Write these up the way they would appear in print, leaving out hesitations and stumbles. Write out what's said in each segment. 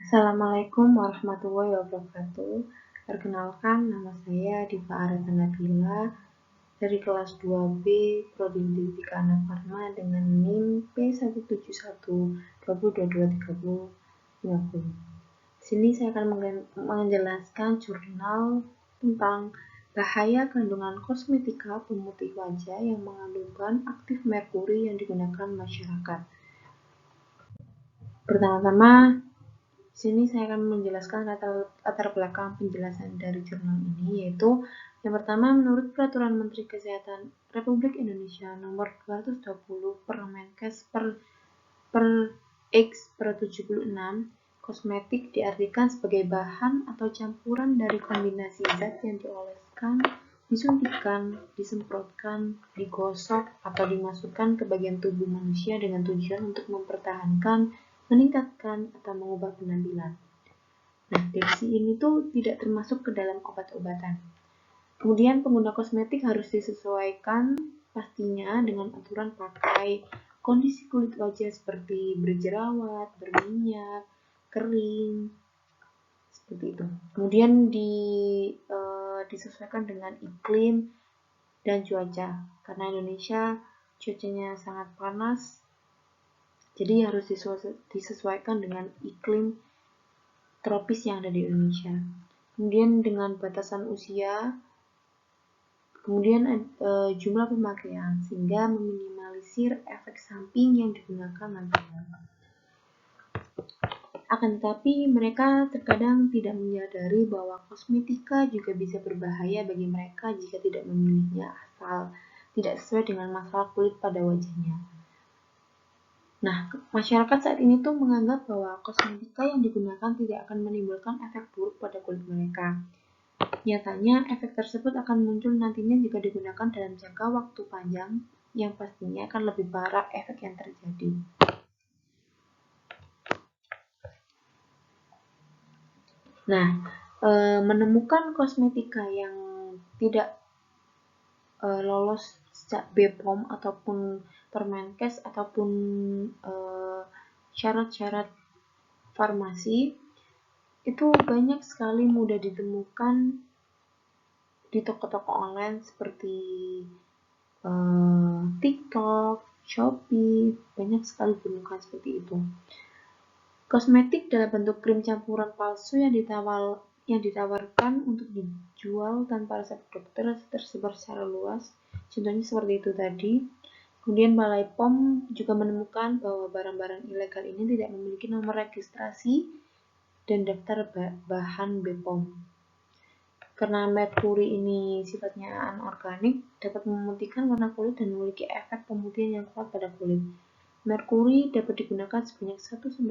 Assalamualaikum warahmatullahi wabarakatuh. Perkenalkan, nama saya Diva Areta Nabila dari kelas 2B Prodi Pendidikan Anak Farma dengan NIM P17120223050. Sini saya akan menjelaskan jurnal tentang bahaya kandungan kosmetika pemutih wajah yang mengandung aktif merkuri yang digunakan masyarakat. Pertama-tama, sini saya akan menjelaskan latar belakang penjelasan dari jurnal ini, yaitu yang pertama, menurut Peraturan Menteri Kesehatan Republik Indonesia Nomor 220 Permenkes per X per 76, kosmetik diartikan sebagai bahan atau campuran dari kombinasi zat yang dioleskan, disuntikan, disemprotkan, digosok, atau dimasukkan ke bagian tubuh manusia dengan tujuan untuk mempertahankan, meningkatkan, atau mengubah penampilan. Nah, definisi ini tuh tidak termasuk ke dalam obat-obatan. Kemudian pengguna kosmetik harus disesuaikan pastinya dengan aturan pakai, kondisi kulit wajah seperti berjerawat, berminyak, kering, seperti itu. Kemudian disesuaikan dengan iklim dan cuaca. Karena Indonesia cuacanya sangat panas, jadi harus disesuaikan dengan iklim tropis yang ada di Indonesia. Kemudian dengan batasan usia, kemudian jumlah pemakaian, sehingga meminimalisir efek samping yang digunakan nantinya. Akan tetapi mereka terkadang tidak menyadari bahwa kosmetika juga bisa berbahaya bagi mereka jika tidak memilihnya asal tidak sesuai dengan masalah kulit pada wajahnya. Nah, masyarakat saat ini tuh menganggap bahwa kosmetika yang digunakan tidak akan menimbulkan efek buruk pada kulit mereka. Nyatanya, efek tersebut akan muncul nantinya jika digunakan dalam jangka waktu panjang, yang pastinya akan lebih parah efek yang terjadi. Nah, menemukan kosmetika yang tidak lolos BPOM ataupun Permenkes ataupun syarat-syarat farmasi itu banyak sekali mudah ditemukan di toko-toko online seperti TikTok, Shopee, banyak sekali ditemukan seperti itu. Kosmetik dalam bentuk krim campuran palsu yang ditawarkan untuk dijual tanpa resep dokter tersebar secara luas. Contohnya seperti itu tadi. Kemudian Balai POM juga menemukan bahwa barang-barang ilegal ini tidak memiliki nomor registrasi dan daftar bahan BPOM. Karena merkuri ini sifatnya anorganik, dapat memutihkan warna kulit dan memiliki efek pemutihan yang kuat pada kulit. Merkuri dapat digunakan sebanyak 1-10%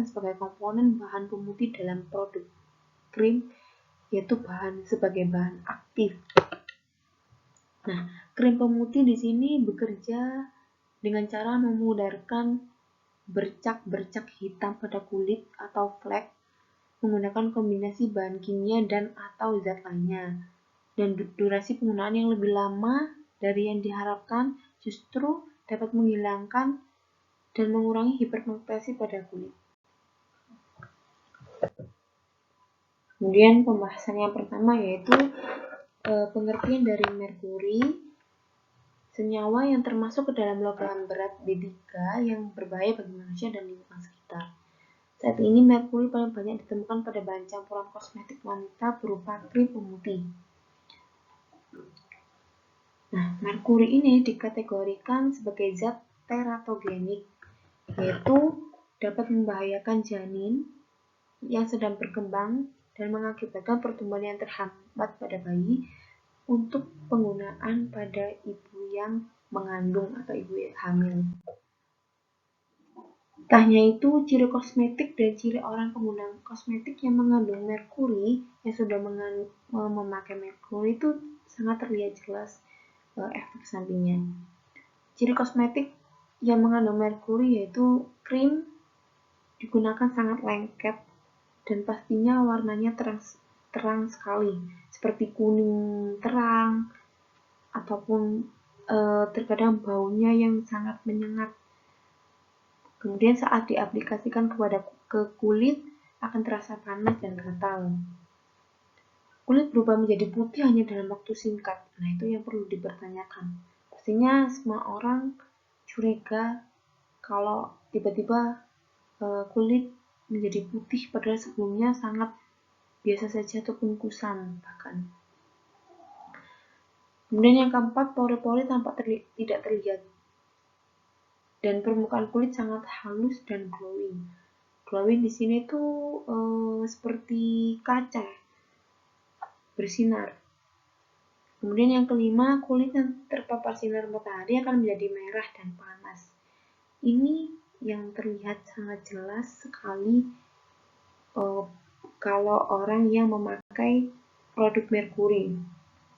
sebagai komponen bahan pemutih dalam produk krim, yaitu sebagai bahan aktif. Nah, krim pemutih di sini bekerja dengan cara memudarkan bercak-bercak hitam pada kulit atau flek menggunakan kombinasi bahan kimia dan atau zat lainnya. Dan durasi penggunaan yang lebih lama dari yang diharapkan justru dapat menghilangkan dan mengurangi hiperpigmentasi pada kulit. Kemudian pembahasan yang pertama yaitu pengertian dari merkuri, senyawa yang termasuk ke dalam logam berat B3 yang berbahaya bagi manusia dan lingkungan sekitar. Saat ini merkuri paling banyak ditemukan pada bahan campuran kosmetik wanita berupa krim pemutih. Nah, merkuri ini dikategorikan sebagai zat teratogenik, yaitu dapat membahayakan janin yang sedang berkembang dan mengakibatkan pertumbuhan yang terhambat pada bayi untuk penggunaan pada ibu yang mengandung atau ibu yang hamil. Tak hanya itu, ciri kosmetik dan ciri orang pengguna kosmetik yang mengandung merkuri, yang sudah memakai merkuri itu sangat terlihat jelas efek sampingnya. Ciri kosmetik yang mengandung merkuri yaitu krim digunakan sangat lengket dan pastinya warnanya terang sekali, seperti kuning terang ataupun terkadang baunya yang sangat menyengat. Kemudian saat diaplikasikan ke kulit akan terasa panas dan gatal. Kulit berubah menjadi putih hanya dalam waktu singkat. Nah, itu yang perlu dipertanyakan. Pastinya semua orang curiga kalau tiba-tiba kulit menjadi putih padahal sebelumnya sangat biasa saja ataupun kusam bahkan. Kemudian yang keempat, pori-pori tampak tidak terlihat dan permukaan kulit sangat halus dan glowing. Glowing di sini tuh seperti kaca bersinar. Kemudian yang kelima, kulit yang terpapar sinar matahari akan menjadi merah dan panas. Ini yang terlihat sangat jelas sekali kalau orang yang memakai produk merkuri.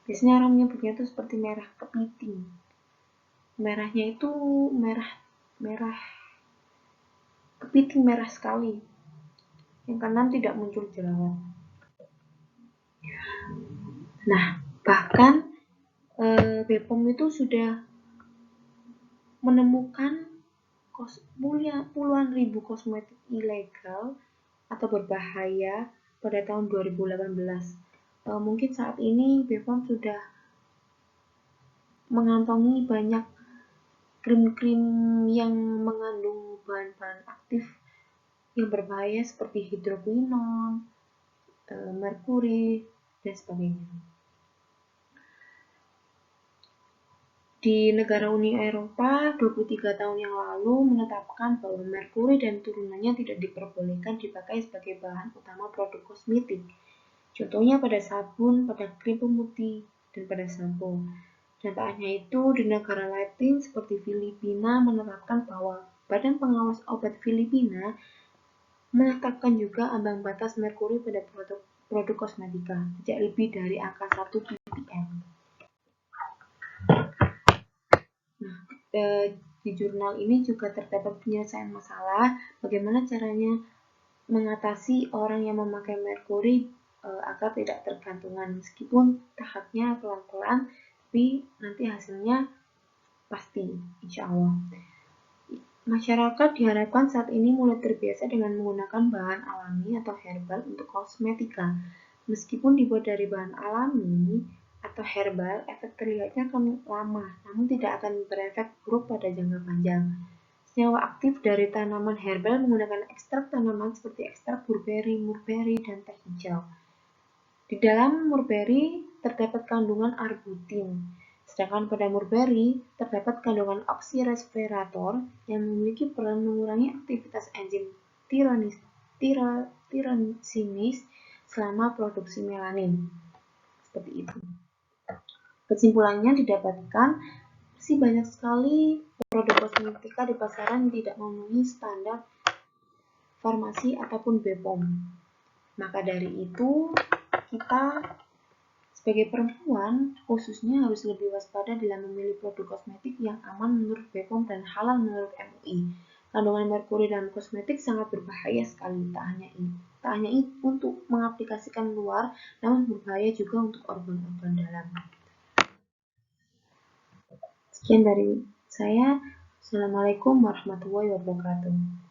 Biasanya orang menyebutnya itu seperti merah kepiting. Merahnya itu merah kepiting, merah sekali. Yang keenam, tidak muncul jerawat. Nah, bahkan BPOM itu sudah menemukan puluhan ribu kosmetik ilegal atau berbahaya pada tahun 2018. Mungkin saat ini BPOM sudah mengantongi banyak krim-krim yang mengandung bahan-bahan aktif yang berbahaya seperti hidroquinon, merkuri, dan sebagainya. Di negara Uni Eropa, 23 tahun yang lalu menetapkan bahwa merkuri dan turunannya tidak diperbolehkan dipakai sebagai bahan utama produk kosmetik. Contohnya pada sabun, pada krim pemutih, dan pada sampo. Dan tak hanya itu, di negara Latin seperti Filipina menetapkan bahwa Badan Pengawas Obat Filipina menetapkan juga ambang batas merkuri pada produk kosmetika, tidak lebih dari angka 1 ppm. Nah, di jurnal ini juga terdapat penyelesaian masalah bagaimana caranya mengatasi orang yang memakai merkuri agar tidak tergantungan, meskipun tahapnya pelan-pelan, tapi nanti hasilnya pasti, insya Allah. Masyarakat diharapkan saat ini mulai terbiasa dengan menggunakan bahan alami atau herbal untuk kosmetika. Meskipun dibuat dari bahan alami atau herbal, efek terlihatnya akan lama, namun tidak akan berefek buruk pada jangka panjang. Senyawa aktif dari tanaman herbal menggunakan ekstrak tanaman seperti ekstrak mulberry, dan teh hijau. Di dalam mulberry terdapat kandungan arbutin, sedangkan pada mulberry terdapat kandungan oksiresverator yang memiliki peran mengurangi aktivitas enzim tirosinase selama produksi melanin. Seperti itu. Kesimpulannya didapatkan masih banyak sekali produk kosmetika di pasaran yang tidak memenuhi standar farmasi ataupun BPOM. Maka dari itu, kita sebagai perempuan khususnya harus lebih waspada dalam memilih produk kosmetik yang aman menurut BPOM dan halal menurut MUI. Kandungan merkuri dalam kosmetik sangat berbahaya sekali, tak hanya untuk mengaplikasikan luar, namun berbahaya juga untuk organ-organ dalam. Sekian dari saya. Assalamualaikum warahmatullahi wabarakatuh.